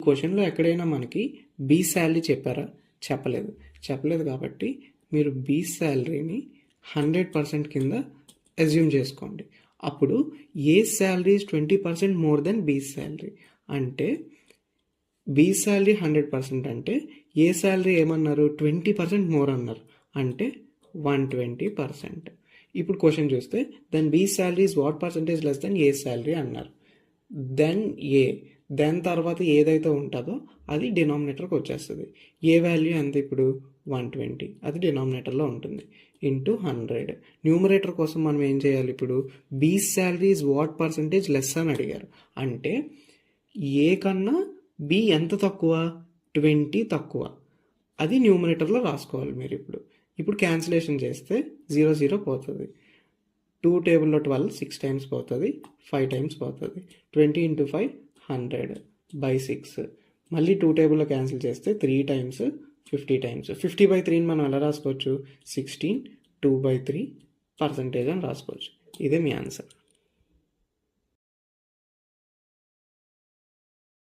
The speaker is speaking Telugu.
క్వశ్చన్లో ఎక్కడైనా మనకి బీ శాలరీ చెప్పలేదు కాబట్టి మీరు బీ శాలరీని 100% కింద అజ్యూమ్ చేసుకోండి. అప్పుడు A salary is 20% more than B salary అంటే బీ శాలరీ 100% అంటే ఏ శాలరీ ఏమన్నారు 20% మోర్ అన్నారు అంటే 120%. ఇప్పుడు క్వశ్చన్ చూస్తే then B salary is what percentage less than A salary అన్నారు. దెన్ తర్వాత ఏదైతే ఉంటుందో అది డినామినేటర్కి వచ్చేస్తుంది. ఏ వాల్యూ ఎంత ఇప్పుడు 120, అది డినామినేటర్లో ఉంటుంది ఇంటూ 100. న్యూమరేటర్ కోసం మనం ఏం చేయాలి, ఇప్పుడు B salary is what percentage less అని అడిగారు అంటే ఏ కన్నా బి ఎంత తక్కువ 20 తక్కువ, అది న్యూమరేటర్లో రాసుకోవాలి మీరు. ఇప్పుడు క్యాన్సిలేషన్ చేస్తే 0 0 పోతుంది. 2 టేబుల్లో 12 6 టైమ్స్ పోతుంది, 5 టైమ్స్ పోతుంది. 20 × 5 100/6. మళ్ళీ 2 టేబుల్లో క్యాన్సిల్ చేస్తే 3 టైమ్స్ 50 టైమ్స్. 50/3ని మనం ఎలా రాసుకోవచ్చు, 16 2/3% అని రాసుకోవచ్చు. ఇదే మీ ఆన్సర్.